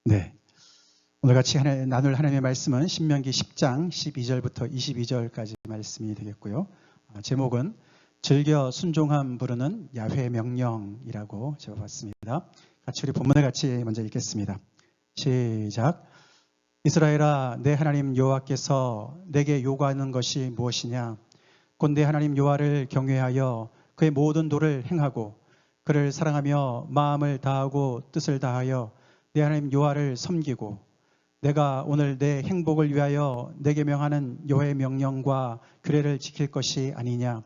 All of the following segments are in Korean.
네. 오늘 같이 나눌 하나님의 말씀은 신명기 10장 12절부터 22절까지 말씀이 되겠고요. 제목은 즐겨 순종함 부르는 야훼 명령이라고 적어봤습니다. 같이 우리 본문을 같이 먼저 읽겠습니다. 시작. 이스라엘아, 내 하나님 여호와께서 내게 요구하는 것이 무엇이냐? 곧 내 하나님 여호와를 경외하여 그의 모든 도를 행하고 그를 사랑하며 마음을 다하고 뜻을 다하여 내 하나님 여호와를 섬기고 내가 오늘 내 행복을 위하여 내게 명하는 여호와의 명령과 규례를 지킬 것이 아니냐.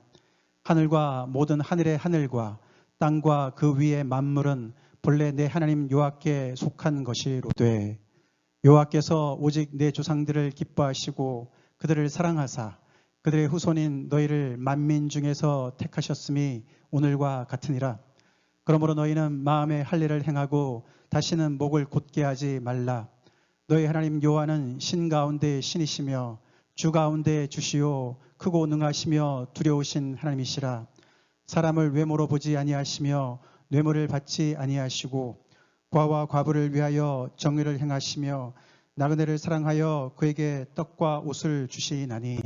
하늘과 모든 하늘의 하늘과 땅과 그 위의 만물은 본래 내 하나님 여호와께 속한 것이로되 여호와께서 오직 내 조상들을 기뻐하시고 그들을 사랑하사 그들의 후손인 너희를 만민 중에서 택하셨음이 오늘과 같으니라. 그러므로 너희는 마음에 할례를 행하고 다시는 목을 곧게 하지 말라. 너희 하나님 여호와는 신 가운데 신이시며 주 가운데 주시요 크고 능하시며 두려우신 하나님이시라. 사람을 외모로 보지 아니하시며 뇌물을 받지 아니하시고 과와 과부를 위하여 정의를 행하시며 나그네를 사랑하여 그에게 떡과 옷을 주시나니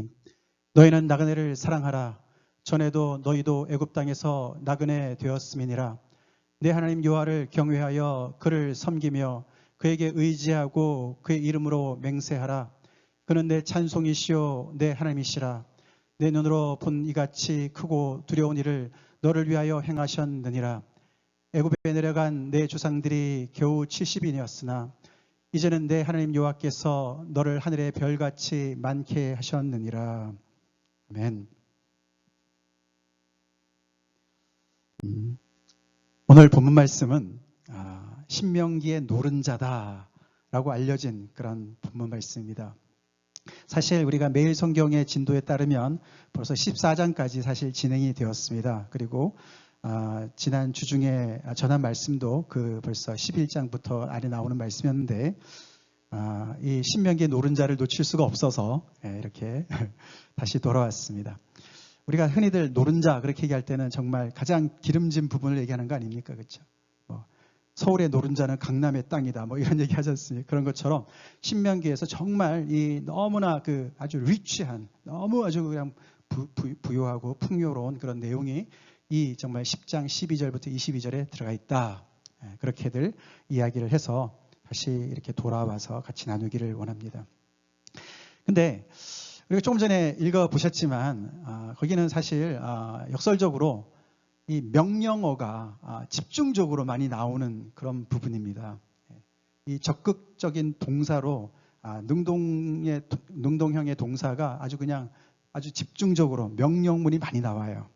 너희는 나그네를 사랑하라. 전에도 너희도 애굽 땅에서 나그네 되었음이니라. 내 하나님 여호와를 경외하여 그를 섬기며 그에게 의지하고 그의 이름으로 맹세하라. 그는 내 찬송이시요 내 하나님이시라. 내 눈으로 본 이같이 크고 두려운 일을 너를 위하여 행하셨느니라. 애굽에 내려간 내 조상들이 겨우 70인이었으나 이제는 내 하나님 여호와께서 너를 하늘의 별같이 많게 하셨느니라. 아멘. 오늘 본문 말씀은 신명기의 노른자다라고 알려진 그런 본문 말씀입니다. 사실 우리가 매일 성경의 진도에 따르면 벌써 14장까지 사실 진행이 되었습니다. 그리고 지난 주 중에 전한 말씀도 그 벌써 11장부터 안에 나오는 말씀이었는데 이 신명기의 노른자를 놓칠 수가 없어서 이렇게 다시 돌아왔습니다. 우리가 흔히들 노른자 그렇게 얘기할 때는 정말 가장 기름진 부분을 얘기하는 거 아닙니까? 그렇죠? 서울의 노른자는 강남의 땅이다. 이런 얘기 하지 않습니까? 그런 것처럼 신명기에서 정말 이 너무나 그 아주 리치한 너무 아주 그냥 부유하고 풍요로운 그런 내용이 이 정말 10장 12절부터 22절에 들어가 있다. 그렇게들 이야기를 해서 다시 이렇게 돌아와서 같이 나누기를 원합니다. 근데 우리가 조금 전에 읽어보셨지만 거기는 사실 역설적으로 이 명령어가 집중적으로 많이 나오는 그런 부분입니다. 이 적극적인 동사로 능동형의 동사가 아주 집중적으로 명령문이 많이 나와요.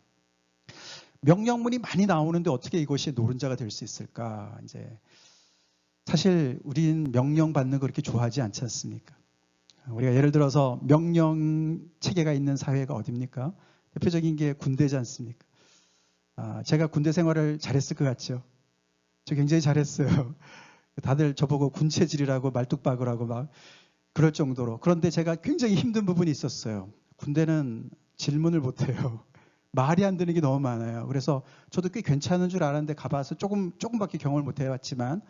명령문이 많이 나오는데 어떻게 이것이 노른자가 될 수 있을까? 이제 사실 우린 명령 받는 거 그렇게 좋아하지 않지 않습니까? 우리가 예를 들어서 명령 체계가 있는 사회가 어딥니까? 대표적인 게 군대지 않습니까? 제가 군대 생활을 잘했을 것 같죠? 저 굉장히 잘했어요. 다들 저보고 군체질이라고 말뚝박으라고 막 그럴 정도로. 그런데 제가 굉장히 힘든 부분이 있었어요. 군대는 질문을 못해요. 말이 안 되는 게 너무 많아요. 그래서 저도 꽤 괜찮은 줄 알았는데 가봐서 조금밖에 경험을 못 해봤지만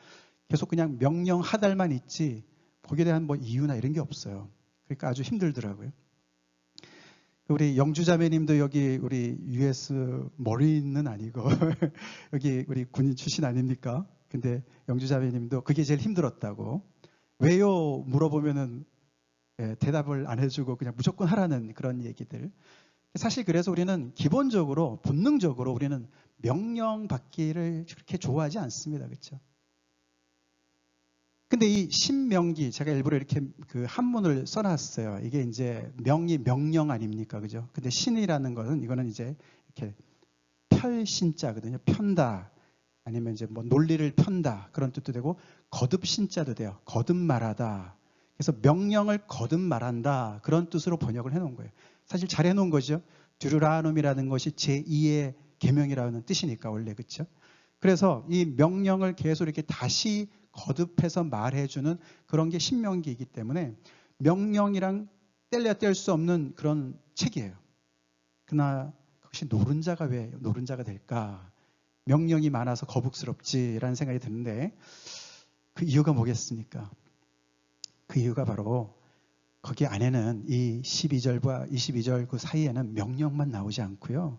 계속 그냥 명령 하달만 있지 거기에 대한 이유나 이런 게 없어요. 그러니까 아주 힘들더라고요. 우리 영주자매님도 여기 우리 US 머리는 아니고 여기 우리 군인 출신 아닙니까? 근데 영주자매님도 그게 제일 힘들었다고. 왜요? 물어보면은 대답을 안 해주고 그냥 무조건 하라는 그런 얘기들. 사실 그래서 우리는 기본적으로 본능적으로 우리는 명령 받기를 그렇게 좋아하지 않습니다. 그렇죠? 근데 이 신명기 제가 일부러 이렇게 그 한문을 써놨어요. 이게 이제 명이 명령 아닙니까, 그죠? 근데 신이라는 것은 이거는 이제 이렇게 펼신자거든요. 편다 아니면 이제 논리를 편다 그런 뜻도 되고 거듭 신자도 돼요. 거듭 말하다. 그래서 명령을 거듭 말한다 그런 뜻으로 번역을 해놓은 거예요. 사실 잘 해놓은 거죠. 듀르라눔이라는 것이 제2의 계명이라는 뜻이니까 원래 그렇죠. 그래서 이 명령을 계속 이렇게 다시 거듭해서 말해주는 그런 게 신명기이기 때문에 명령이랑 뗄래야 뗄 수 없는 그런 책이에요. 그러나 그것이 노른자가 왜 노른자가 될까? 명령이 많아서 거북스럽지라는 생각이 드는데 그 이유가 뭐겠습니까? 그 이유가 바로 거기 안에는 이 12절과 22절 그 사이에는 명령만 나오지 않고요.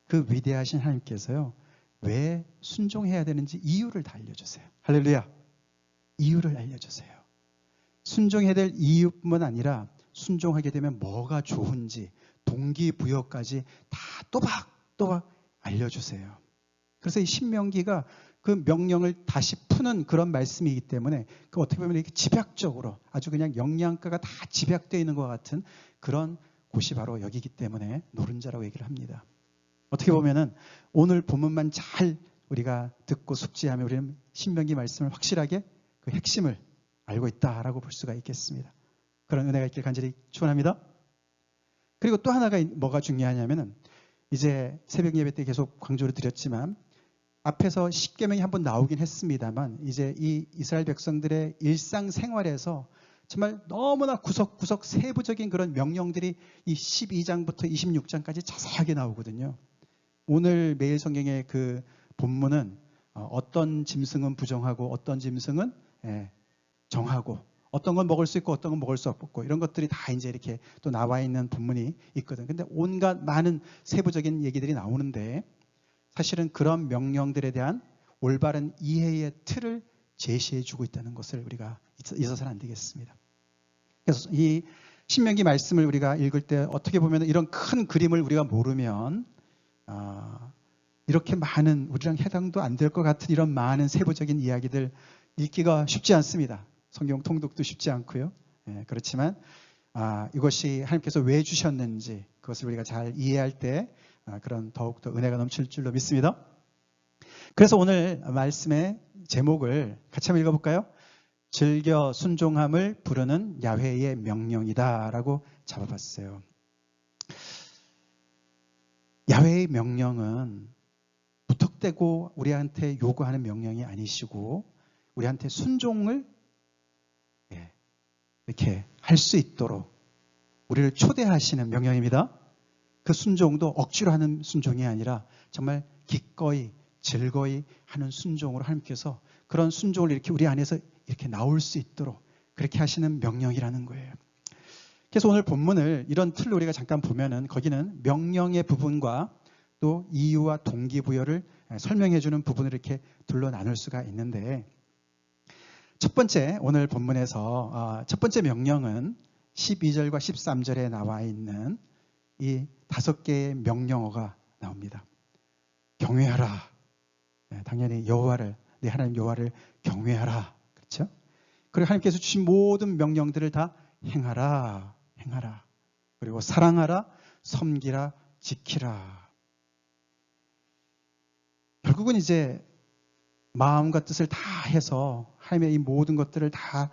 그 위대하신 하나님께서요. 왜 순종해야 되는지 이유를 다 알려주세요. 할렐루야. 이유를 알려주세요. 순종해야 될 이유뿐만 아니라 순종하게 되면 뭐가 좋은지 동기부여까지 다 또박또박 알려주세요. 그래서 이 신명기가 그 명령을 다시 푸는 그런 말씀이기 때문에 그 어떻게 보면 이렇게 집약적으로 아주 그냥 영양가가 다 집약되어 있는 것 같은 그런 곳이 바로 여기기 때문에 노른자라고 얘기를 합니다. 어떻게 보면은 오늘 본문만 잘 우리가 듣고 숙지하면 우리는 신명기 말씀을 확실하게 그 핵심을 알고 있다라고 볼 수가 있겠습니다. 그런 은혜가 있길 간절히 축원합니다. 그리고 또 하나가 뭐가 중요하냐면은 이제 새벽 예배 때 계속 강조를 드렸지만 앞에서 십계명이 한번 나오긴 했습니다만 이제 이 이스라엘 백성들의 일상생활에서 정말 너무나 구석구석 세부적인 그런 명령들이 이 12장부터 26장까지 자세하게 나오거든요. 오늘 매일 성경의 그 본문은 어떤 짐승은 부정하고 어떤 짐승은 정하고 어떤 건 먹을 수 있고 어떤 건 먹을 수 없고 이런 것들이 다 이제 이렇게 또 나와 있는 본문이 있거든. 근데 온갖 많은 세부적인 얘기들이 나오는데 사실은 그런 명령들에 대한 올바른 이해의 틀을 제시해 주고 있다는 것을 우리가 잊어서는 안 되겠습니다. 그래서 이 신명기 말씀을 우리가 읽을 때 어떻게 보면 이런 큰 그림을 우리가 모르면 이렇게 많은 우리랑 해당도 안 될 것 같은 이런 많은 세부적인 이야기들 읽기가 쉽지 않습니다. 성경 통독도 쉽지 않고요. 그렇지만 이것이 하나님께서 왜 주셨는지 그것을 우리가 잘 이해할 때 그런 더욱더 은혜가 넘칠 줄로 믿습니다. 그래서 오늘 말씀의 제목을 같이 한번 읽어볼까요? 즐겨 순종함을 부르는 야훼의 명령이다 라고 잡아봤어요. 야훼의 명령은 무턱대고 우리한테 요구하는 명령이 아니시고 우리한테 순종을 이렇게 할 수 있도록 우리를 초대하시는 명령입니다. 그 순종도 억지로 하는 순종이 아니라 정말 기꺼이 즐거이 하는 순종으로 하나님께서 그런 순종을 이렇게 우리 안에서 이렇게 나올 수 있도록 그렇게 하시는 명령이라는 거예요. 그래서 오늘 본문을 이런 틀로 우리가 잠깐 보면은 거기는 명령의 부분과 또 이유와 동기부여를 설명해 주는 부분을 이렇게 둘로 나눌 수가 있는데 첫 번째 오늘 본문에서 첫 번째 명령은 12절과 13절에 나와 있는 이 5개의 명령어가 나옵니다. 경외하라. 당연히 여호와를 내 하나님 여호와를 경외하라. 그렇죠? 그리고 하나님께서 주신 모든 명령들을 다 행하라. 그리고 사랑하라, 섬기라, 지키라. 결국은 이제 마음과 뜻을 다 해서 하나님의 이 모든 것들을 다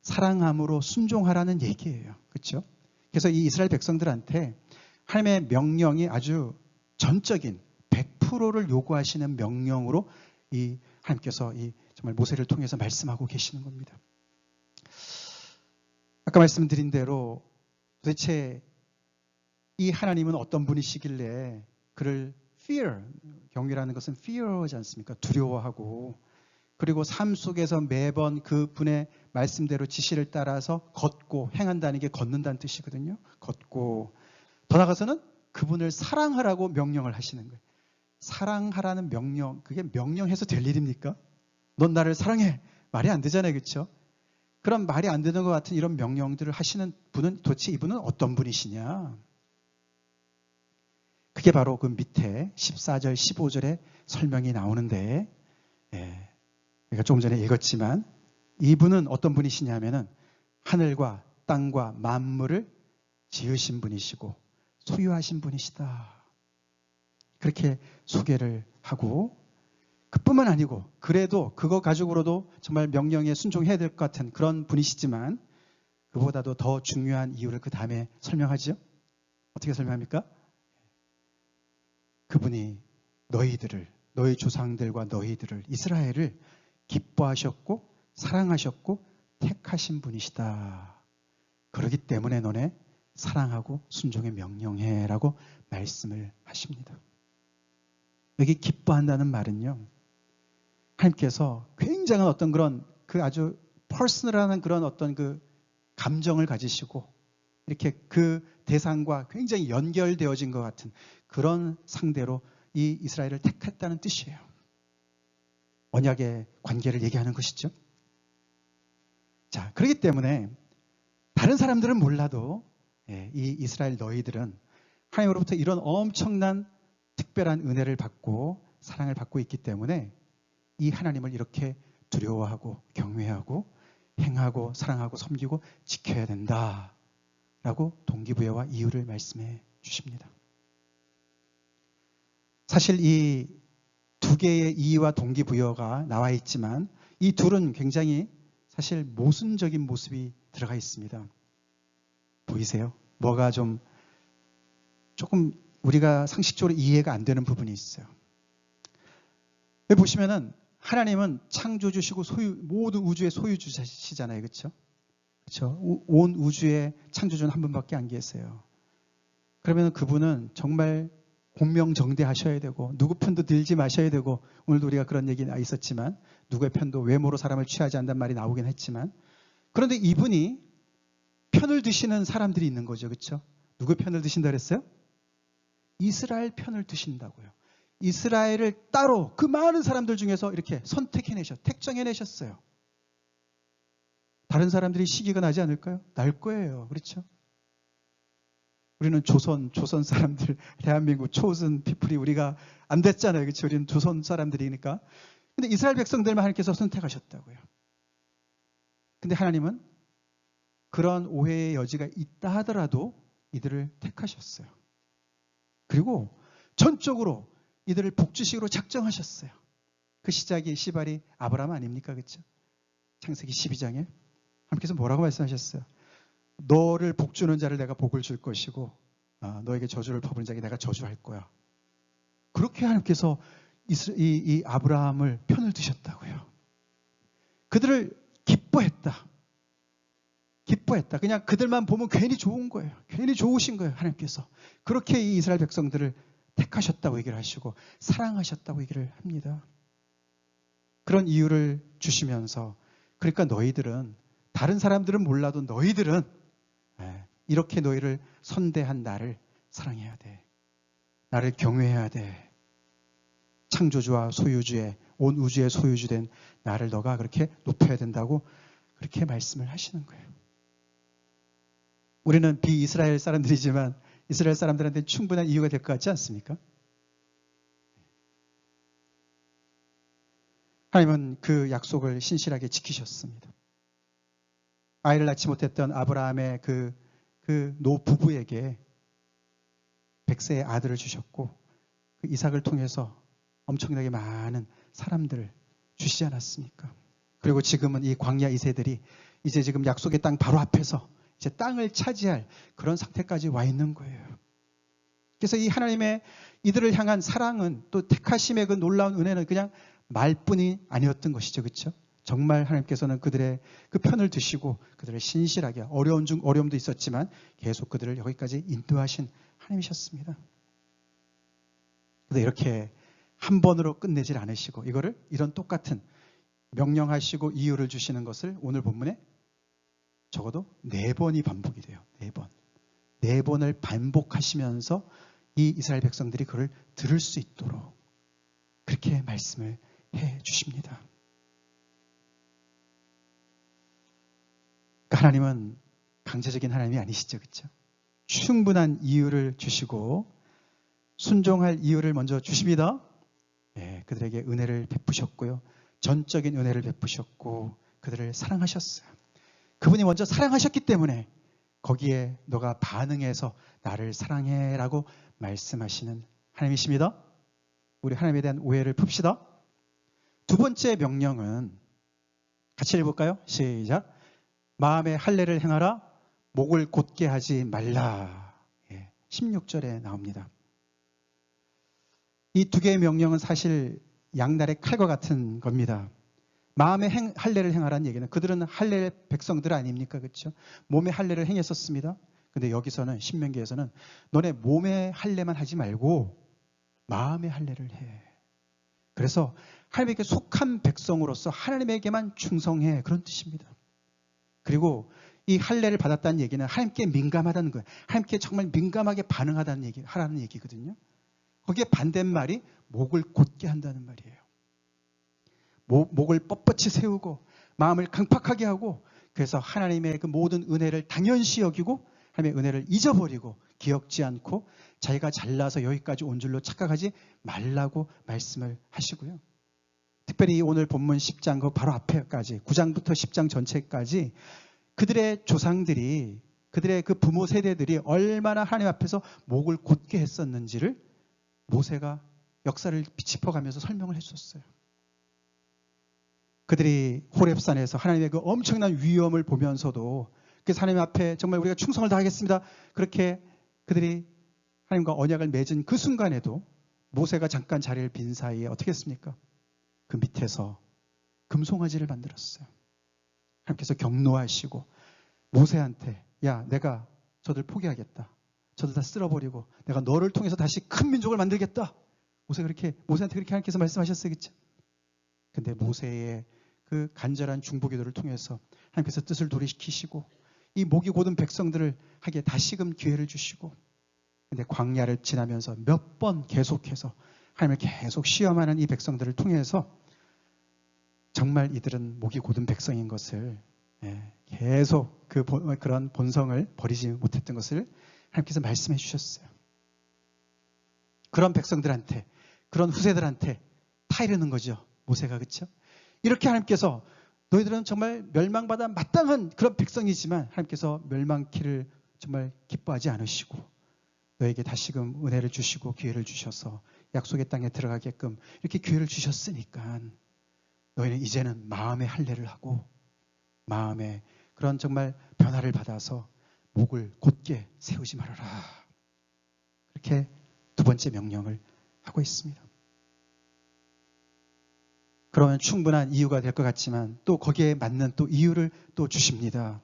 사랑함으로 순종하라는 얘기예요. 그렇죠? 그래서 이 이스라엘 백성들한테 하나님의 명령이 아주 전적인 100%를 요구하시는 명령으로 이 하나님께서 이 정말 모세를 통해서 말씀하고 계시는 겁니다. 아까 말씀드린 대로 도대체 이 하나님은 어떤 분이시길래 그를 fear, 경외라는 것은 fear하지 않습니까? 두려워하고 그리고 삶 속에서 매번 그 분의 말씀대로 지시를 따라서 걷고 행한다는 게 걷는다는 뜻이거든요. 걷고 더 나아가서는 그분을 사랑하라고 명령을 하시는 거예요. 사랑하라는 명령, 그게 명령해서 될 일입니까? 넌 나를 사랑해. 말이 안 되잖아요. 그렇죠? 그런 말이 안 되는 것 같은 이런 명령들을 하시는 분은 도대체 이분은 어떤 분이시냐? 그게 바로 그 밑에 14절, 15절에 설명이 나오는데 우리가 조금 전에 읽었지만 이분은 어떤 분이시냐면은 하늘과 땅과 만물을 지으신 분이시고 소유하신 분이시다. 그렇게 소개를 하고 그뿐만 아니고 그래도 그거 가지고로도 정말 명령에 순종해야 될 것 같은 그런 분이시지만 그보다도 더 중요한 이유를 그 다음에 설명하죠. 어떻게 설명합니까? 그분이 너희들을, 너희 조상들과 너희들을, 이스라엘을 기뻐하셨고 사랑하셨고 택하신 분이시다. 그렇기 때문에 너네 사랑하고 순종에 명령해라고 말씀을 하십니다. 여기 기뻐한다는 말은요. 하나님께서 굉장한 어떤 그런 그 아주 퍼스널한 그런 어떤 그 감정을 가지시고 이렇게 그 대상과 굉장히 연결되어진 것 같은 그런 상대로 이 이스라엘을 택했다는 뜻이에요. 언약의 관계를 얘기하는 것이죠. 자, 그렇기 때문에 다른 사람들은 몰라도 이 이스라엘 너희들은 하나님으로부터 이런 엄청난 특별한 은혜를 받고 사랑을 받고 있기 때문에 이 하나님을 이렇게 두려워하고 경외하고 행하고 사랑하고 섬기고 지켜야 된다라고 동기부여와 이유를 말씀해 주십니다. 사실 이 두 개의 이유와 동기부여가 나와 있지만 이 둘은 굉장히 사실 모순적인 모습이 들어가 있습니다. 보이세요? 뭐가 조금 우리가 상식적으로 이해가 안 되는 부분이 있어요. 여기 보시면은 하나님은 창조주시고 모든 우주의 소유주시잖아요. 그렇죠? 그렇죠? 온 우주의 창조주는 한 분밖에 안 계세요. 그러면 그분은 정말 공명정대하셔야 되고 누구 편도 들지 마셔야 되고 오늘도 우리가 그런 얘기 있었지만 누구의 편도 외모로 사람을 취하지 않는다는 말이 나오긴 했지만 그런데 이분이 편을 드시는 사람들이 있는 거죠. 그렇죠? 누구 편을 드신다 그랬어요? 이스라엘 편을 드신다고요. 이스라엘을 따로 그 많은 사람들 중에서 이렇게 택정해내셨어요. 다른 사람들이 시기가 나지 않을까요? 날 거예요. 그렇죠? 우리는 조선 사람들, 대한민국 초선 피플이 우리가 안 됐잖아요. 그렇죠? 우리는 조선 사람들이니까. 근데 이스라엘 백성들만 하나님께서 선택하셨다고요. 근데 하나님은 그런 오해의 여지가 있다 하더라도 이들을 택하셨어요. 그리고 전적으로 이들을 복주식으로 작정하셨어요. 그 시발이 아브라함 아닙니까? 그렇죠? 창세기 12장에 하나님께서 뭐라고 말씀하셨어요? 너를 복주는 자를 내가 복을 줄 것이고 너에게 저주를 퍼부는 자에게 내가 저주할 거야. 그렇게 하나님께서 이 아브라함을 편을 드셨다고요. 그들을 기뻐했다. 그냥 그들만 보면 괜히 좋은 거예요. 괜히 좋으신 거예요. 하나님께서. 그렇게 이 이스라엘 백성들을 택하셨다고 얘기를 하시고 사랑하셨다고 얘기를 합니다. 그런 이유를 주시면서 그러니까 너희들은 다른 사람들은 몰라도 너희들은 이렇게 너희를 선대한 나를 사랑해야 돼. 나를 경외해야 돼. 창조주와 소유주의 온 우주의 소유주된 나를 너가 그렇게 높여야 된다고 그렇게 말씀을 하시는 거예요. 우리는 비이스라엘 사람들이지만 이스라엘 사람들한테 충분한 이유가 될 것 같지 않습니까? 하나님은 그 약속을 신실하게 지키셨습니다. 아이를 낳지 못했던 아브라함의 그 노 부부에게 100세의 아들을 주셨고 그 이삭을 통해서 엄청나게 많은 사람들을 주시지 않았습니까? 그리고 지금은 이 광야 2세들이 이제 지금 약속의 땅 바로 앞에서 이제 땅을 차지할 그런 상태까지 와 있는 거예요. 그래서 이 하나님의 이들을 향한 사랑은 또 택하심의 그 놀라운 은혜는 그냥 말뿐이 아니었던 것이죠. 그렇죠? 정말 하나님께서는 그들의 그 편을 드시고 그들을 신실하게 어려움도 있었지만 계속 그들을 여기까지 인도하신 하나님이셨습니다. 그런데 이렇게 한 번으로 끝내질 않으시고 이런 똑같은 명령하시고 이유를 주시는 것을 오늘 본문에 적어도 4번이 반복이 돼요. 4번. 4번을 반복하시면서 이 이스라엘 백성들이 그를 들을 수 있도록 그렇게 말씀을 해 주십니다. 하나님은 강제적인 하나님이 아니시죠. 그렇죠? 충분한 이유를 주시고 순종할 이유를 먼저 주십니다. 그들에게 은혜를 베푸셨고요. 전적인 은혜를 베푸셨고 그들을 사랑하셨어요. 그분이 먼저 사랑하셨기 때문에 거기에 너가 반응해서 나를 사랑해라고 말씀하시는 하나님이십니다. 우리 하나님에 대한 오해를 풉시다. 두 번째 명령은 같이 읽어볼까요? 시작. 마음의 할례를 행하라. 목을 곧게 하지 말라. 16절에 나옵니다. 이 두 개의 명령은 사실 양날의 칼과 같은 겁니다. 마음의 할례를 행하라는 얘기는 그들은 할례 백성들 아닙니까? 그렇죠? 몸의 할례를 행했었습니다. 근데 여기서는 신명기에서는 너네 몸의 할례만 하지 말고 마음의 할례를 해. 그래서 하나님에게 속한 백성으로서 하나님에게만 충성해, 그런 뜻입니다. 그리고 이 할례를 받았다는 얘기는 하나님께 민감하다는 거예요. 하나님께 정말 민감하게 반응하라는 얘기거든요. 거기에 반대말이 목을 곧게 한다는 말이에요. 목을 뻣뻣이 세우고 마음을 강팍하게 하고, 그래서 하나님의 그 모든 은혜를 당연시 여기고 하나님의 은혜를 잊어버리고 기억지 않고 자기가 잘나서 여기까지 온 줄로 착각하지 말라고 말씀을 하시고요. 특별히 오늘 본문 10장 그 바로 앞에까지 9장부터 10장 전체까지 그들의 조상들이, 그들의 그 부모 세대들이 얼마나 하나님 앞에서 목을 곧게 했었는지를 모세가 역사를 짚어가면서 설명을 해줬어요. 그들이 호렙산에서 하나님의 그 엄청난 위엄을 보면서도 그래서 하나님 앞에 정말 우리가 충성을 다하겠습니다, 그렇게 그들이 하나님과 언약을 맺은 그 순간에도 모세가 잠깐 자리를 빈 사이에 어떻게 했습니까? 그 밑에서 금송아지를 만들었어요. 하나님께서 경노하시고 모세한테, 야, 내가 저들 포기하겠다, 저들 다 쓸어버리고 내가 너를 통해서 다시 큰 민족을 만들겠다, 모세한테 그렇게 하나님께서 말씀하셨어야겠죠. 근데 모세의 그 간절한 중보기도를 통해서 하나님께서 뜻을 도래시키시고 이 목이 곧은 백성들을 하기에 다시금 기회를 주시고, 근데 광야를 지나면서 몇 번 계속해서 하나님을 계속 시험하는 이 백성들을 통해서 정말 이들은 목이 곧은 백성인 것을, 계속 그런 본성을 버리지 못했던 것을 하나님께서 말씀해 주셨어요. 그런 백성들한테, 그런 후세들한테 타이르는 거죠, 모세가. 그렇죠? 이렇게 하나님께서 너희들은 정말 멸망받아 마땅한 그런 백성이지만 하나님께서 멸망키를 정말 기뻐하지 않으시고 너에게 다시금 은혜를 주시고 기회를 주셔서 약속의 땅에 들어가게끔 이렇게 기회를 주셨으니까 너희는 이제는 마음의 할례를 하고 마음의 그런 정말 변화를 받아서 목을 곧게 세우지 말아라, 그렇게 두 번째 명령을 하고 있습니다. 그러면 충분한 이유가 될 것 같지만 또 거기에 맞는 또 이유를 또 주십니다.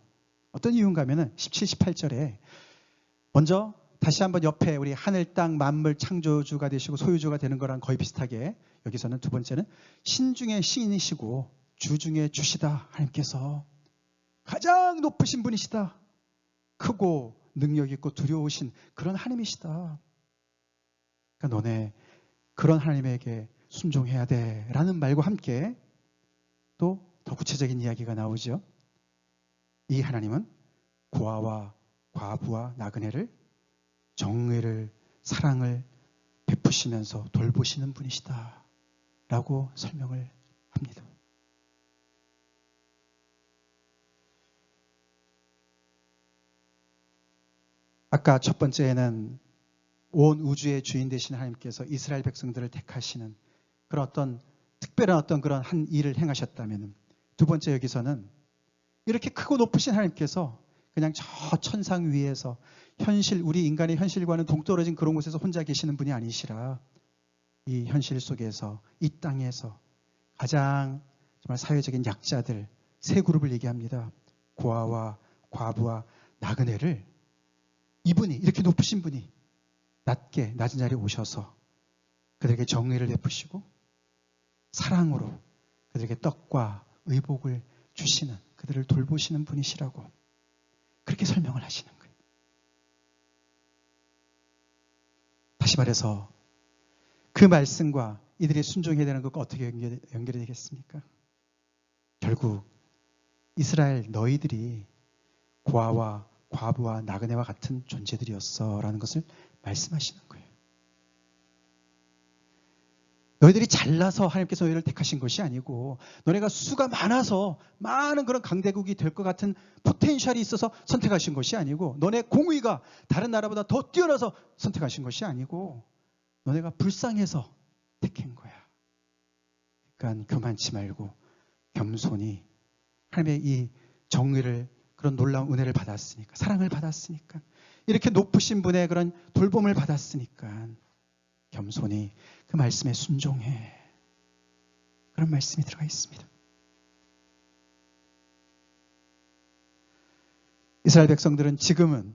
어떤 이유인가 하면은 17, 18절에 먼저 다시 한번 옆에 우리 하늘 땅 만물 창조주가 되시고 소유주가 되는 거랑 거의 비슷하게 여기서는 두 번째는 신 중에 신이시고 주 중에 주시다, 하나님께서 가장 높으신 분이시다, 크고 능력 있고 두려우신 그런 하나님이시다. 그러니까 너네 그런 하나님에게 순종해야 돼 라는 말과 함께 또 더 구체적인 이야기가 나오죠. 이 하나님은 고아와 과부와 나그네를 정의를, 사랑을 베푸시면서 돌보시는 분이시다 라고 설명을 합니다. 아까 첫 번째에는 온 우주의 주인 되신 하나님께서 이스라엘 백성들을 택하시는 그런 어떤 특별한 어떤 그런 한 일을 행하셨다면, 두 번째 여기서는 이렇게 크고 높으신 하나님께서 그냥 저 천상 위에서 우리 인간의 현실과는 동떨어진 그런 곳에서 혼자 계시는 분이 아니시라 이 현실 속에서, 이 땅에서 가장 정말 사회적인 약자들 세 그룹을 얘기합니다. 고아와 과부와 나그네를 이분이, 이렇게 높으신 분이 낮은 자리에 오셔서 그들에게 정의를 베푸시고 사랑으로 그들에게 떡과 의복을 주시는, 그들을 돌보시는 분이시라고 그렇게 설명을 하시는 거예요. 다시 말해서 그 말씀과 이들이 순종해야 되는 것과 어떻게 연결이 되겠습니까? 결국 이스라엘 너희들이 고아와 과부와 나그네와 같은 존재들이었어 라는 것을 말씀하시는 거예요. 너희들이 잘나서 하나님께서 너희를 택하신 것이 아니고 너네가 수가 많아서 많은 그런 강대국이 될 것 같은 포텐셜이 있어서 선택하신 것이 아니고 너네 공의가 다른 나라보다 더 뛰어나서 선택하신 것이 아니고 너네가 불쌍해서 택한 거야. 그러니까 교만치 말고 겸손히 하나님의 이 정의를, 그런 놀라운 은혜를 받았으니까, 사랑을 받았으니까, 이렇게 높으신 분의 그런 돌봄을 받았으니까 겸손히 그 말씀에 순종해, 그런 말씀이 들어가 있습니다. 이스라엘 백성들은 지금은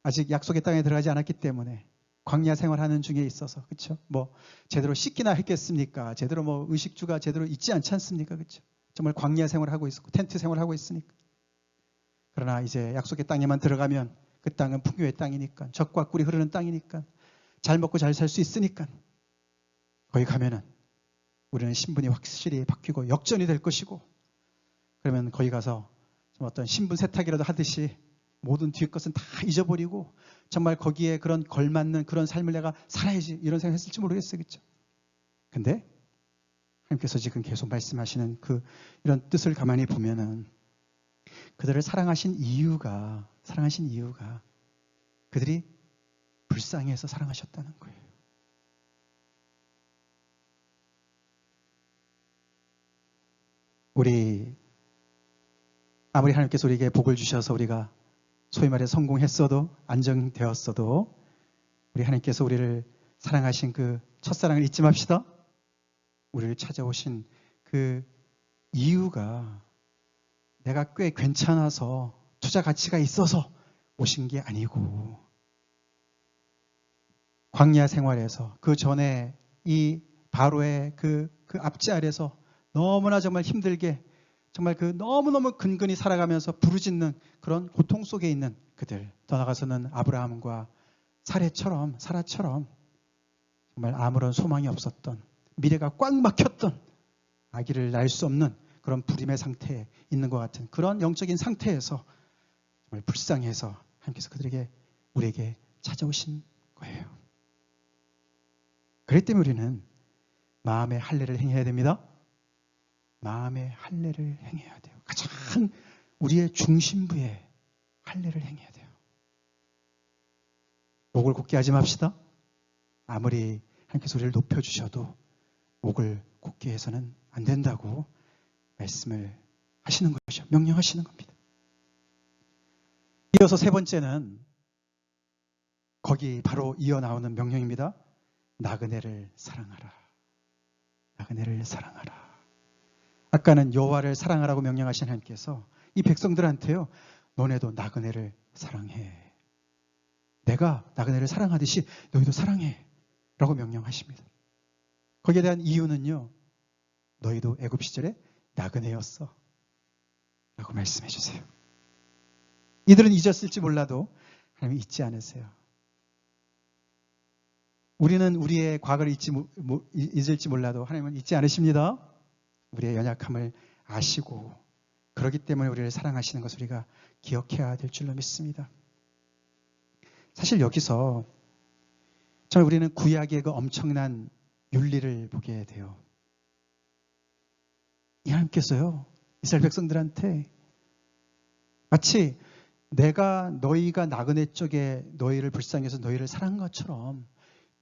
아직 약속의 땅에 들어가지 않았기 때문에 광야 생활하는 중에 있어서, 그렇죠? 뭐 제대로 씻기나 했겠습니까? 제대로 뭐 의식주가 제대로 있지 않지 않습니까? 그렇죠? 정말 광야 생활하고 있었고 텐트 생활하고 있으니까. 그러나 이제 약속의 땅에만 들어가면 그 땅은 풍요의 땅이니까, 젖과 꿀이 흐르는 땅이니까, 잘 먹고 잘 살 수 있으니까 거기 가면은 우리는 신분이 확실히 바뀌고 역전이 될 것이고, 그러면 거기 가서 좀 어떤 신분 세탁이라도 하듯이 모든 뒤의 것은 다 잊어버리고 정말 거기에 그런 걸맞는 그런 삶을 내가 살아야지, 이런 생각 했을지 모르겠어요. 그렇죠? 근데 하나님께서 지금 계속 말씀하시는 이런 뜻을 가만히 보면은 그들을 사랑하신 이유가 그들이 불쌍해서 사랑하셨다는 거예요. 아무리 하나님께서 우리에게 복을 주셔서 우리가 소위 말해 성공했어도, 안정되었어도, 우리 하나님께서 우리를 사랑하신 그 첫사랑을 잊지 맙시다. 우리를 찾아오신 그 이유가 내가 꽤 괜찮아서, 투자 가치가 있어서 오신 게 아니고, 광야 생활에서 그 전에 이 바로의 그 앞지 아래서 너무나 정말 힘들게, 정말 그 너무너무 근근히 살아가면서 부르짖는 그런 고통 속에 있는 그들, 더 나아가서는 아브라함과 사라처럼 정말 아무런 소망이 없었던, 미래가 꽉 막혔던, 아기를 낳을 수 없는 그런 불임의 상태에 있는 것 같은 그런 영적인 상태에서 정말 불쌍해서 하나님께서 우리에게 찾아오신 거예요. 그렇기 때문에 우리는 마음의 할례를 행해야 됩니다. 마음의 할례를 행해야 돼요. 가장 우리의 중심부에 할례를 행해야 돼요. 목을 곧게 하지 맙시다. 아무리 하나님께서 우리를 높여주셔도 목을 곧게 해서는 안 된다고 말씀을 하시는 것이죠. 명령하시는 겁니다. 이어서 세 번째는 거기 바로 이어 나오는 명령입니다. 나그네를 사랑하라. 나그네를 사랑하라. 아까는 여호와를 사랑하라고 명령하신 하나님께서 이 백성들한테요, 너네도 나그네를 사랑해. 내가 나그네를 사랑하듯이 너희도 사랑해 라고 명령하십니다. 거기에 대한 이유는요, 너희도 애굽 시절에 나그네였어 라고 말씀해 주세요. 이들은 잊었을지 몰라도 하나님이 잊지 않으세요. 우리는 우리의 과거를 잊을지 몰라도 하나님은 잊지 않으십니다. 우리의 연약함을 아시고, 그렇기 때문에 우리를 사랑하시는 것을 우리가 기억해야 될 줄로 믿습니다. 사실 여기서 정말 우리는 구약의 그 엄청난 윤리를 보게 돼요. 이 하나님께서요, 이스라엘 백성들한테 마치 너희가 나그네 쪽에 너희를 불쌍해서 너희를 사랑한 것처럼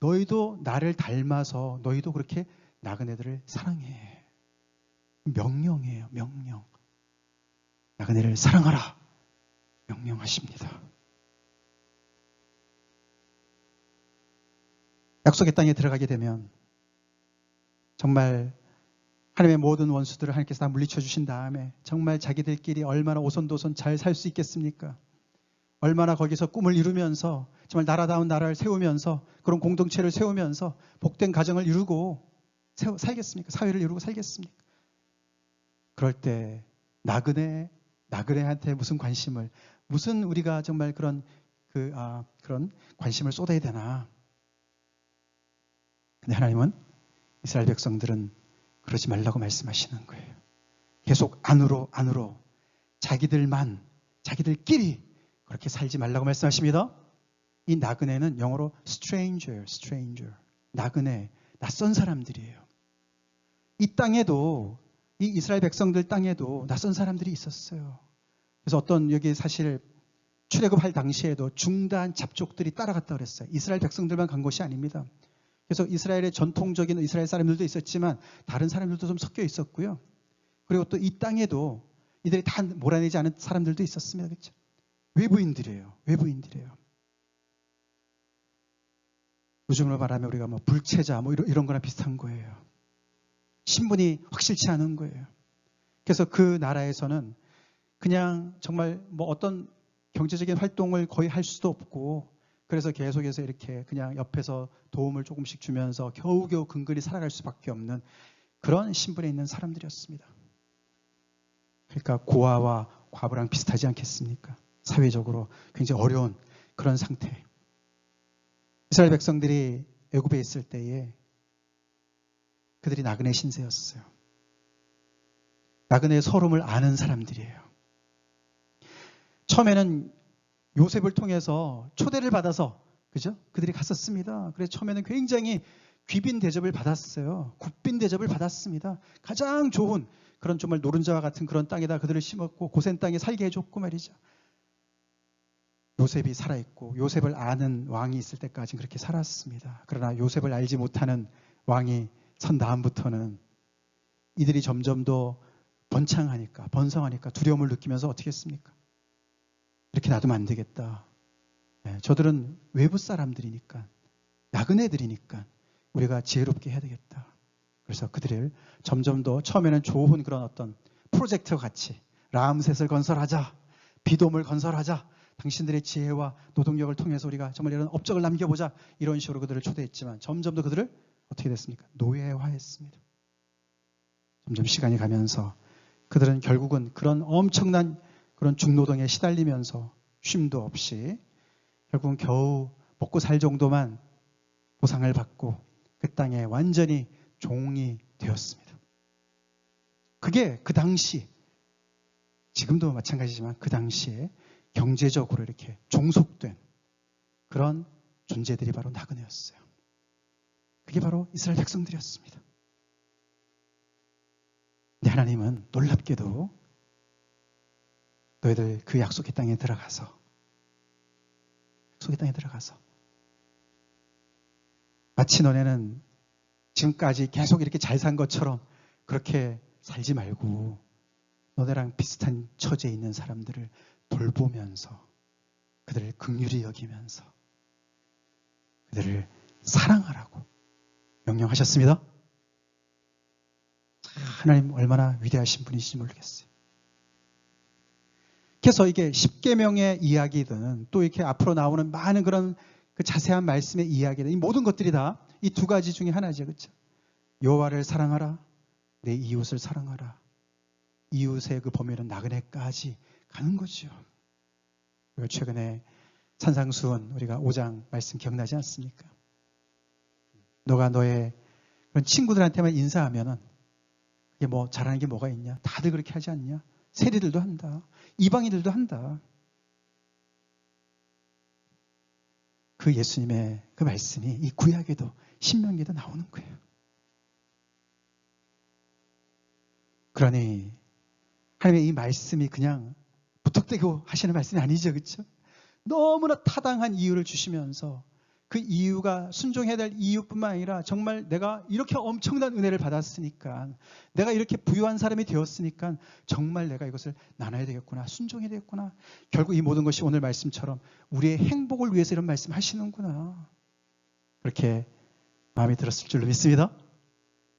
너희도 나를 닮아서 너희도 그렇게 나그네들을 사랑해. 명령이에요. 명령. 나그네를 사랑하라. 명령하십니다. 약속의 땅에 들어가게 되면 정말 하나님의 모든 원수들을 하나님께서 다 물리쳐 주신 다음에 정말 자기들끼리 얼마나 오손도손 잘 살 수 있겠습니까? 얼마나 거기서 꿈을 이루면서 정말 나라다운 나라를 세우면서 그런 공동체를 세우면서 복된 가정을 이루고 살겠습니까? 사회를 이루고 살겠습니까? 그럴 때 나그네한테 무슨 우리가 정말 그런 관심을 쏟아야 되나? 근데 하나님은 이스라엘 백성들은 그러지 말라고 말씀하시는 거예요. 계속 안으로 자기들끼리 그렇게 살지 말라고 말씀하십니다. 이 나그네는 영어로 stranger. 나그네, 낯선 사람들이에요. 이 땅에도, 이 이스라엘 백성들 땅에도 낯선 사람들이 있었어요. 그래서 여기 사실 출애굽할 당시에도 중다한 잡족들이 따라갔다 그랬어요. 이스라엘 백성들만 간 것이 아닙니다. 그래서 이스라엘의 전통적인 이스라엘 사람들도 있었지만 다른 사람들도 좀 섞여 있었고요. 그리고 또 이 땅에도 이들이 다 몰아내지 않은 사람들도 있었습니다. 그렇죠? 외부인들이에요. 요즘으로 말하면 우리가 불체자 이런 거나 비슷한 거예요. 신분이 확실치 않은 거예요. 그래서 그 나라에서는 그냥 정말 어떤 경제적인 활동을 거의 할 수도 없고, 그래서 계속해서 이렇게 그냥 옆에서 도움을 조금씩 주면서 겨우겨우 근근히 살아갈 수밖에 없는 그런 신분에 있는 사람들이었습니다. 그러니까 고아와 과부랑 비슷하지 않겠습니까? 사회적으로 굉장히 어려운 그런 상태. 이스라엘 백성들이 애굽에 있을 때에 그들이 나그네 신세였어요. 나그네의 서름을 아는 사람들이에요. 처음에는 요셉을 통해서 초대를 받아서 그죠? 그들이 갔었습니다. 그래서 처음에는 굉장히 귀빈 대접을 받았어요. 국빈 대접을 받았습니다. 가장 좋은 그런 정말 노른자와 같은 그런 땅에다 그들을 심었고 고센 땅에 살게 해줬고 말이죠. 요셉이 살아있고 요셉을 아는 왕이 있을 때까지는 그렇게 살았습니다. 그러나 요셉을 알지 못하는 왕이 선 다음부터는 이들이 점점 더 번성하니까 두려움을 느끼면서 어떻게 했습니까? 이렇게 놔두면 안 되겠다. 저들은 외부 사람들이니까 나그네들이니까 우리가 지혜롭게 해야 되겠다. 그래서 그들을 점점 더 처음에는 좋은 그런 어떤 프로젝트와 같이 라암셋을 건설하자, 비돔을 건설하자, 당신들의 지혜와 노동력을 통해서 우리가 정말 이런 업적을 남겨보자 이런 식으로 그들을 초대했지만 점점 더 그들을 어떻게 됐습니까? 노예화했습니다. 점점 시간이 가면서 그들은 결국은 그런 엄청난 그런 중노동에 시달리면서 쉼도 없이 결국은 겨우 먹고 살 정도만 보상을 받고 그 땅에 완전히 종이 되었습니다. 그게 그 당시, 지금도 마찬가지지만 그 당시에 경제적으로 이렇게 종속된 그런 존재들이 바로 나그네였어요. 그게 바로 이스라엘 백성들이었습니다. 근데 하나님은 놀랍게도 너희들 그 약속의 땅에 들어가서 마치 너네는 지금까지 계속 이렇게 잘 산 것처럼 그렇게 살지 말고 너네랑 비슷한 처지에 있는 사람들을 돌보면서 그들을 긍휼히 여기면서 그들을 사랑하라고 명령하셨습니다. 하나님 얼마나 위대하신 분이신지 모르겠어요. 그래서 이게 십계명의 이야기든 또 이렇게 앞으로 나오는 많은 그런 그 자세한 말씀의 이야기든 이 모든 것들이 다 이 두 가지 중에 하나죠. 그렇죠? 여호와를 사랑하라. 내 이웃을 사랑하라. 이웃의 그 범위는 나그네까지 가는 거죠. 우리가 최근에 산상수훈 우리가 5장 말씀 기억나지 않습니까? 너가 너의 그런 친구들한테만 인사하면은 그게 뭐 잘하는 게 뭐가 있냐? 다들 그렇게 하지 않냐? 세리들도 한다. 이방인들도 한다. 그 예수님의 그 말씀이 이 구약에도 신명기에도 나오는 거예요. 그러니 하나님의 이 말씀이 그냥 부탁되고 하시는 말씀이 아니죠. 그렇죠? 너무나 타당한 이유를 주시면서 그 이유가 순종해야 될 이유뿐만 아니라 정말 내가 이렇게 엄청난 은혜를 받았으니까 내가 이렇게 부유한 사람이 되었으니까 정말 내가 이것을 나눠야 되겠구나. 순종해야 되겠구나. 결국 이 모든 것이 오늘 말씀처럼 우리의 행복을 위해서 이런 말씀 하시는구나. 그렇게 마음이 들었을 줄로 믿습니다.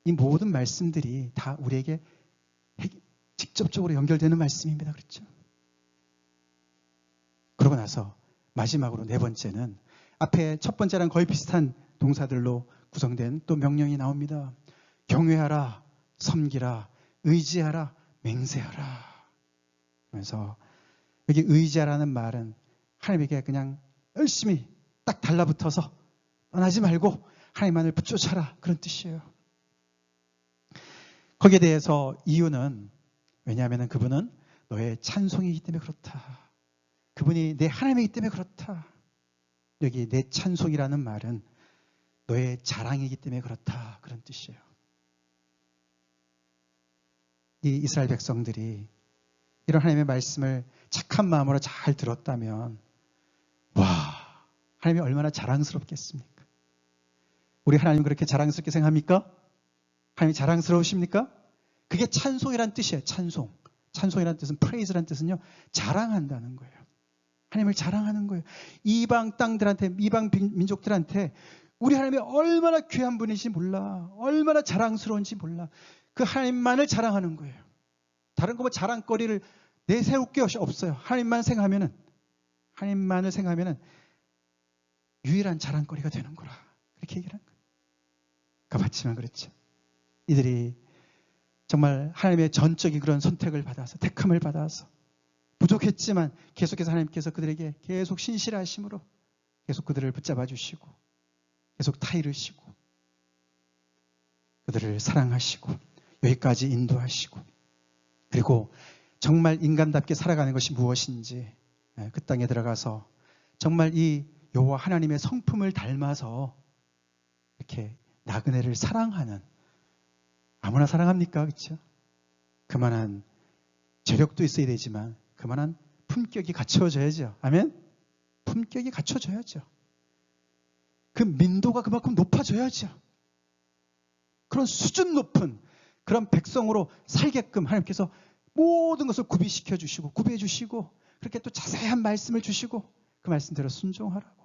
이 모든 말씀들이 다 우리에게 직접적으로 연결되는 말씀입니다. 그렇죠? 그러고 나서 마지막으로 네 번째는 앞에 첫 번째랑 거의 비슷한 동사들로 구성된 또 명령이 나옵니다. 경외하라, 섬기라, 의지하라, 맹세하라. 그래서 여기 의지하라는 말은 하나님에게 그냥 열심히 딱 달라붙어서 떠나지 말고 하나님만을 붙여쳐라 그런 뜻이에요. 거기에 대해서 이유는 왜냐하면 그분은 너의 찬송이기 때문에 그렇다. 그분이 내 하나님이기 때문에 그렇다. 여기 내 찬송이라는 말은 너의 자랑이기 때문에 그렇다. 그런 뜻이에요. 이 이스라엘 백성들이 이런 하나님의 말씀을 착한 마음으로 잘 들었다면 와, 하나님이 얼마나 자랑스럽겠습니까? 우리 하나님 그렇게 자랑스럽게 생각합니까? 하나님이 자랑스러우십니까? 그게 찬송이란 뜻이에요. 찬송. 찬송이란 뜻은 praise란 뜻은요. 자랑한다는 거예요. 하나님을 자랑하는 거예요. 이방 땅들한테, 이방 민족들한테 우리 하나님이 얼마나 귀한 분이신지 몰라. 얼마나 자랑스러운지 몰라. 그 하나님만을 자랑하는 거예요. 다른 거 뭐 자랑거리를 내세울 게 없어요. 하나님만을 생각하면은 유일한 자랑거리가 되는 거라. 그렇게 얘기를 한 거예요. 맞지만 그렇죠. 이들이 정말 하나님의 전적인 그런 선택을 받아서, 택함을 받아서 부족했지만 계속해서 하나님께서 그들에게 계속 신실하심으로 계속 그들을 붙잡아 주시고 계속 타이르시고 그들을 사랑하시고 여기까지 인도하시고, 그리고 정말 인간답게 살아가는 것이 무엇인지 그 땅에 들어가서 정말 이 여호와 하나님의 성품을 닮아서 이렇게 나그네를 사랑하는, 아무나 사랑합니까? 그렇죠? 그만한 재력도 있어야 되지만 그만한 품격이 갖춰져야죠. 아멘? 품격이 갖춰져야죠. 그 민도가 그만큼 높아져야죠. 그런 수준 높은 그런 백성으로 살게끔 하나님께서 모든 것을 구비시켜 주시고 구비해 주시고 그렇게 또 자세한 말씀을 주시고 그 말씀대로 순종하라고.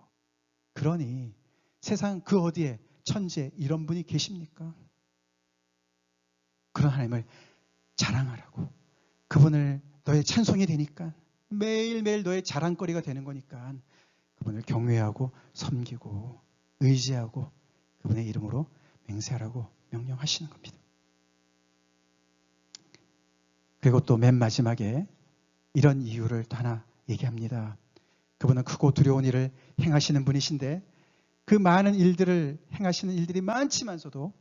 그러니 세상 그 어디에 천지에 이런 분이 계십니까? 그런 하나님을 자랑하라고. 그분을 너의 찬송이 되니까, 매일매일 너의 자랑거리가 되는 거니까 그분을 경외하고 섬기고 의지하고 그분의 이름으로 맹세하라고 명령하시는 겁니다. 그리고 또 맨 마지막에 이런 이유를 또 하나 얘기합니다. 그분은 크고 두려운 일을 행하시는 분이신데 그 많은 일들을 행하시는 일들이 많지만서도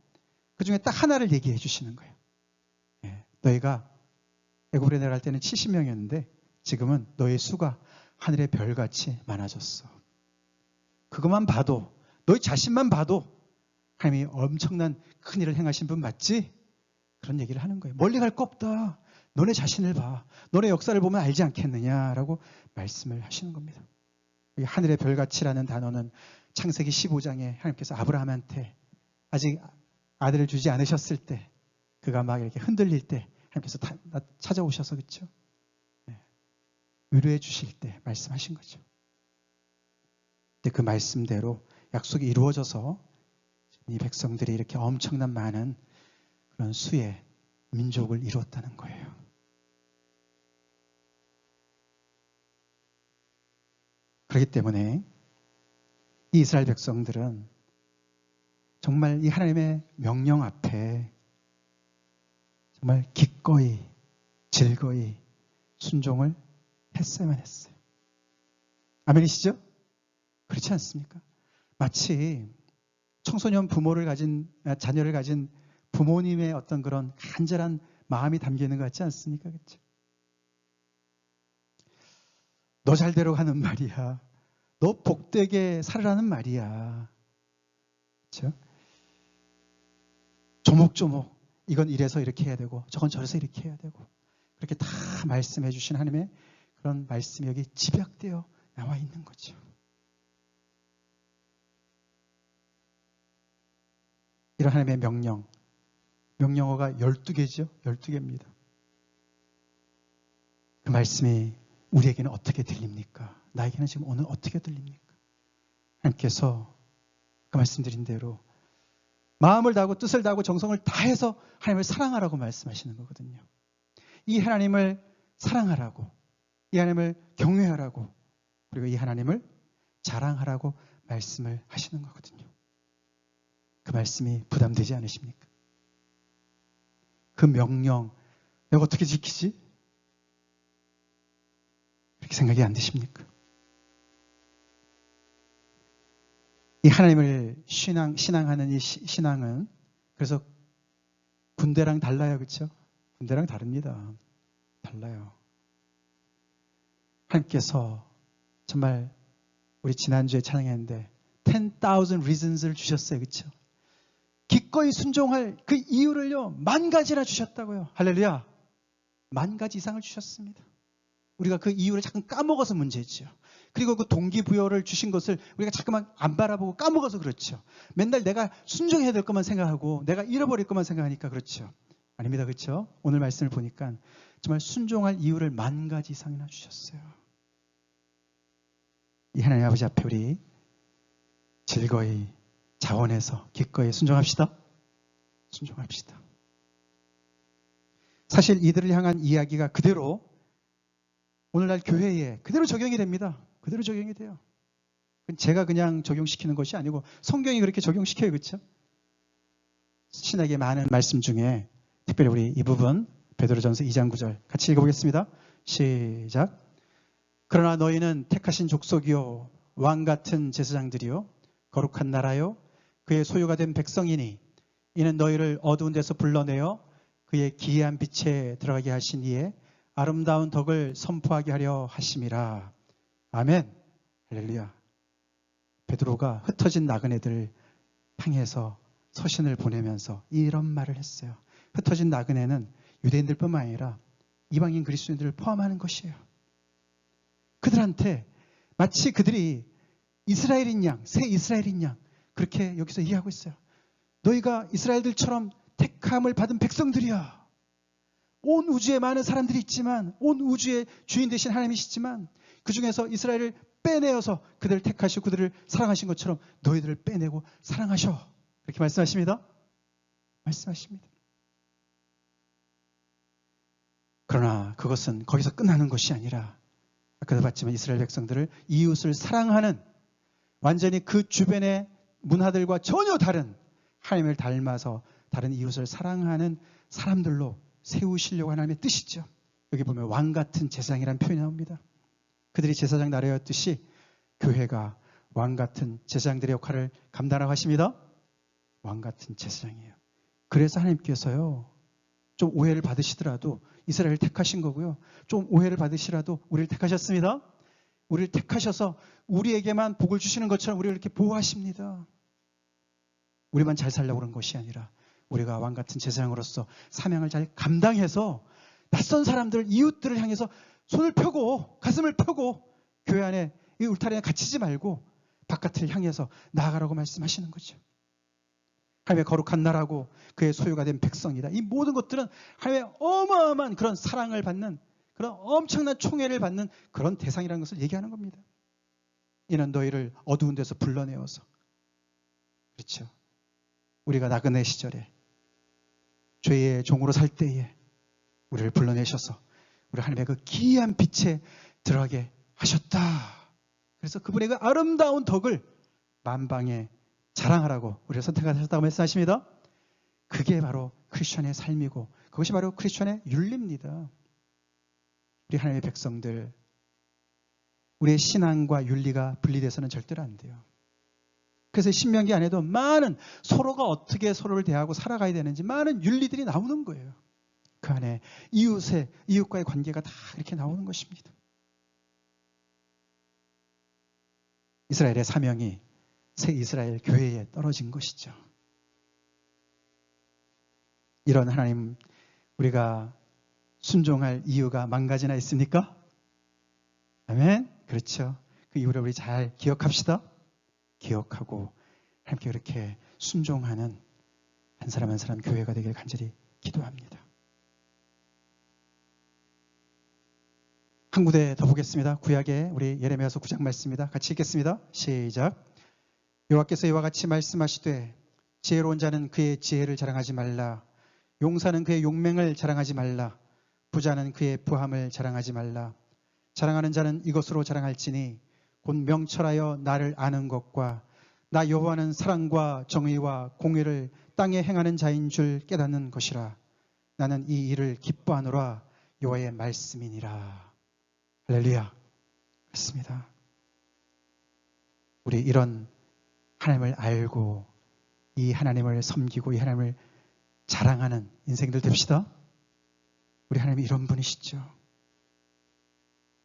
그 중에 딱 하나를 얘기해 주시는 거예요. 너희가 애굽으로 내려갈 때는 70명이었는데 지금은 너희 수가 하늘의 별같이 많아졌어. 그것만 봐도, 너희 자신만 봐도 하나님이 엄청난 큰 일을 행하신 분 맞지? 그런 얘기를 하는 거예요. 멀리 갈 거 없다. 너네 자신을 봐. 너네 역사를 보면 알지 않겠느냐라고 말씀을 하시는 겁니다. 이 하늘의 별같이라는 단어는 창세기 15장에 하나님께서 아브라함한테 아직 아들을 주지 않으셨을 때, 그가 막 이렇게 흔들릴 때 하나님께서 찾아오셔서, 그렇죠? 위로해 주실 때 말씀하신 거죠. 근데 그 말씀대로 약속이 이루어져서 이 백성들이 이렇게 엄청난 많은 그런 수의 민족을 이루었다는 거예요. 그렇기 때문에 이 이스라엘 백성들은 정말 이 하나님의 명령 앞에 정말 기꺼이 즐거이 순종을 했어야만 했어요. 아멘이시죠? 그렇지 않습니까? 마치 청소년 자녀를 가진 부모님의 어떤 그런 간절한 마음이 담겨 있는 것 같지 않습니까? 그렇죠? 너 잘대로 가는 말이야. 너 복되게 살으라는 말이야. 그렇죠? 조목조목 이건 이래서 이렇게 해야 되고 저건 저래서 이렇게 해야 되고 그렇게 다 말씀해 주신 하나님의 그런 말씀이 여기 집약되어 나와 있는 거죠. 이런 하나님의 명령어가 12개죠. 12개입니다. 그 말씀이 우리에게는 어떻게 들립니까? 나에게는 지금 오늘 어떻게 들립니까? 하나님께서 그 말씀드린 대로 마음을 다하고 뜻을 다하고 정성을 다해서 하나님을 사랑하라고 말씀하시는 거거든요. 이 하나님을 사랑하라고, 이 하나님을 경외하라고, 그리고 이 하나님을 자랑하라고 말씀을 하시는 거거든요. 그 말씀이 부담되지 않으십니까? 그 명령 내가 어떻게 지키지? 그렇게 생각이 안 드십니까? 이 하나님을 신앙하는 이 신앙은 그래서 군대랑 달라요. 그렇죠? 군대랑 다릅니다. 달라요. 하나님께서 정말 우리 지난주에 찬양했는데 10,000 reasons를 주셨어요. 그렇죠? 기꺼이 순종할 그 이유를요 10,000가지나 주셨다고요. 할렐루야. 10,000가지 이상을 주셨습니다. 우리가 그 이유를 잠깐 까먹어서 문제죠. 그리고 그 동기부여를 주신 것을 우리가 자꾸만 안 바라보고 까먹어서 그렇죠. 맨날 내가 순종해야 될 것만 생각하고 내가 잃어버릴 것만 생각하니까 그렇죠. 아닙니다. 그렇죠? 오늘 말씀을 보니까 정말 순종할 이유를 10,000가지 이상이나 주셨어요. 이 하나님 아버지 앞에 우리 즐거이 자원해서 기꺼이 순종합시다. 순종합시다. 사실 이들을 향한 이야기가 그대로 오늘날 교회에 그대로 적용이 됩니다. 그대로 적용이 돼요. 제가 그냥 적용시키는 것이 아니고 성경이 그렇게 적용시켜요. 그렇죠? 신약의 많은 말씀 중에 특별히 우리 이 부분 베드로전서 2장 9절 같이 읽어보겠습니다. 시작. 그러나 너희는 택하신 족속이요 왕 같은 제사장들이요 거룩한 나라요 그의 소유가 된 백성이니 이는 너희를 어두운 데서 불러내어 그의 기이한 빛에 들어가게 하신 이에 아름다운 덕을 선포하게 하려 하심이라. 아멘. 할렐루야. 베드로가 흩어진 나그네들을 향해서 서신을 보내면서 이런 말을 했어요. 흩어진 나그네는 유대인들뿐만 아니라 이방인 그리스도인들을 포함하는 것이에요. 그들한테 마치 그들이 이스라엘인 양, 새 이스라엘인 양 그렇게 여기서 이해하고 있어요. 너희가 이스라엘들처럼 택함을 받은 백성들이야. 온 우주에 많은 사람들이 있지만 온 우주의 주인 되신 하나님이시지만 그 중에서 이스라엘을 빼내어서 그들을 택하시고 그들을 사랑하신 것처럼 너희들을 빼내고 사랑하셔. 이렇게 말씀하십니다. 그러나 그것은 거기서 끝나는 것이 아니라 아까도 봤지만 이스라엘 백성들을 이웃을 사랑하는 완전히 그 주변의 문화들과 전혀 다른 하나님을 닮아서 다른 이웃을 사랑하는 사람들로 세우시려고 하나님의 뜻이죠. 여기 보면 왕 같은 제사장이라는 표현이 나옵니다. 그들이 제사장 나라였듯이 교회가 왕 같은 제사장들의 역할을 감당하고 하십니다. 왕 같은 제사장이에요. 그래서 하나님께서요. 좀 오해를 받으시더라도 이스라엘을 택하신 거고요. 좀 오해를 받으시라도 우리를 택하셨습니다. 우리를 택하셔서 우리에게만 복을 주시는 것처럼 우리를 이렇게 보호하십니다. 우리만 잘 살려고 그런 것이 아니라 우리가 왕 같은 제사장으로서 사명을 잘 감당해서 낯선 사람들, 이웃들을 향해서 손을 펴고 가슴을 펴고 교회 안에 이 울타리에 갇히지 말고 바깥을 향해서 나아가라고 말씀하시는 거죠. 하나님의 거룩한 나라고 그의 소유가 된 백성이다. 이 모든 것들은 하나님의 어마어마한 그런 사랑을 받는 그런 엄청난 총애를 받는 그런 대상이라는 것을 얘기하는 겁니다. 이는 너희를 어두운 데서 불러내어서 그렇죠. 우리가 나그네 시절에 죄의 종으로 살 때에 우리를 불러내셔서 우리 하나님의 그 기이한 빛에 들어가게 하셨다. 그래서 그분의 그 아름다운 덕을 만방에 자랑하라고 우리를 선택하셨다고 말씀하십니다. 그게 바로 크리스천의 삶이고 그것이 바로 크리스천의 윤리입니다. 우리 하나님의 백성들 우리의 신앙과 윤리가 분리돼서는 절대로 안 돼요. 그래서 신명기 안에도 많은 서로가 어떻게 서로를 대하고 살아가야 되는지 많은 윤리들이 나오는 거예요. 그 안에 이웃과의 관계가 다 이렇게 나오는 것입니다. 이스라엘의 사명이 새 이스라엘 교회에 떨어진 것이죠. 이런 하나님 우리가 순종할 이유가 만 가지나 있습니까? 아멘. 그렇죠. 그 이유를 우리 잘 기억합시다. 기억하고 함께 그렇게 순종하는 한 사람 한 사람 교회가 되길 간절히 기도합니다. 한 구대 더 보겠습니다. 구약의 우리 예레미야서 9장 말씀입니다. 같이 읽겠습니다. 시작. 여호와께서 이와 같이 말씀하시되 지혜로운 자는 그의 지혜를 자랑하지 말라. 용사는 그의 용맹을 자랑하지 말라. 부자는 그의 부함을 자랑하지 말라. 자랑하는 자는 이것으로 자랑할지니 곧 명철하여 나를 아는 것과 나 여호와는 사랑과 정의와 공의를 땅에 행하는 자인 줄 깨닫는 것이라. 나는 이 일을 기뻐하노라. 여호와의 말씀이니라. 할렐루야. 그렇습니다. 우리 이런 하나님을 알고 이 하나님을 섬기고 이 하나님을 자랑하는 인생들 됩시다. 우리 하나님이 이런 분이시죠.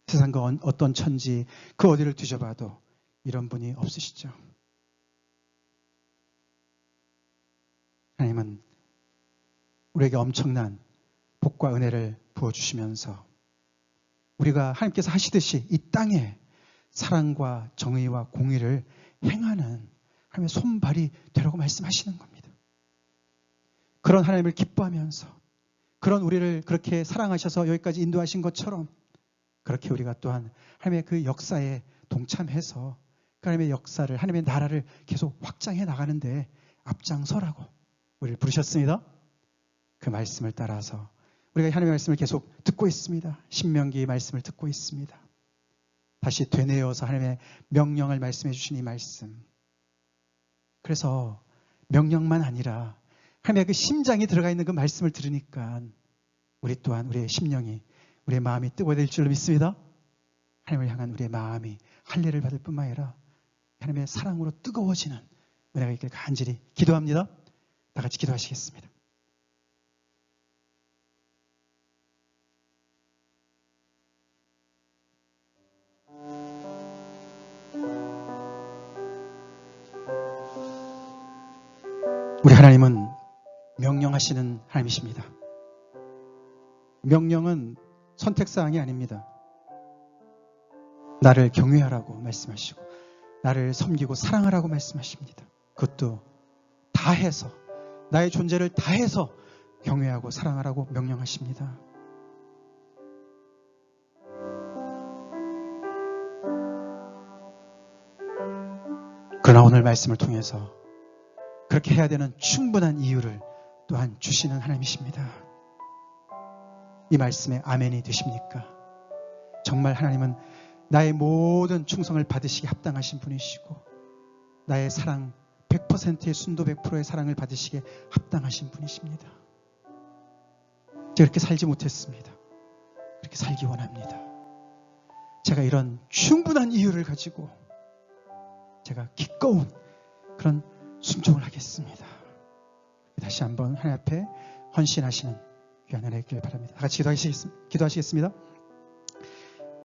세상 그 어떤 천지 그 어디를 뒤져봐도 이런 분이 없으시죠. 하나님은 우리에게 엄청난 복과 은혜를 부어주시면서 우리가 하나님께서 하시듯이 이 땅에 사랑과 정의와 공의를 행하는 하나님의 손발이 되라고 말씀하시는 겁니다. 그런 하나님을 기뻐하면서 그런 우리를 그렇게 사랑하셔서 여기까지 인도하신 것처럼 그렇게 우리가 또한 하나님의 그 역사에 동참해서 그 하나님의 역사를 하나님의 나라를 계속 확장해 나가는데 앞장서라고 우리를 부르셨습니다. 그 말씀을 따라서 우리가 하나님의 말씀을 계속 듣고 있습니다. 신명기 말씀을 듣고 있습니다. 다시 되뇌어서 하나님의 명령을 말씀해 주신 이 말씀. 그래서 명령만 아니라 하나님의 그 심장이 들어가 있는 그 말씀을 들으니까 우리 또한 우리의 심령이, 우리의 마음이 뜨거워질 줄로 믿습니다. 하나님을 향한 우리의 마음이 할례를 받을 뿐만 아니라 하나님의 사랑으로 뜨거워지는 은혜가 있길 간절히 기도합니다. 다 같이 기도하시겠습니다. 우리 하나님은 명령하시는 하나님이십니다. 명령은 선택사항이 아닙니다. 나를 경외하라고 말씀하시고 나를 섬기고 사랑하라고 말씀하십니다. 그것도 다 해서, 나의 존재를 다 해서 경외하고 사랑하라고 명령하십니다. 그러나 오늘 말씀을 통해서 그렇게 해야 되는 충분한 이유를 또한 주시는 하나님이십니다. 이 말씀에 아멘이 되십니까? 정말 하나님은 나의 모든 충성을 받으시기 합당하신 분이시고 나의 사랑 100%의 순도 100%의 사랑을 받으시기에 합당하신 분이십니다. 제가 그렇게 살지 못했습니다. 그렇게 살기 원합니다. 제가 이런 충분한 이유를 가지고 제가 기꺼운 그런 순종을 하겠습니다. 다시 한번 하나님 앞에 헌신하시는 귀한 은혜 있길 바랍니다. 다 같이 기도하시겠습니다.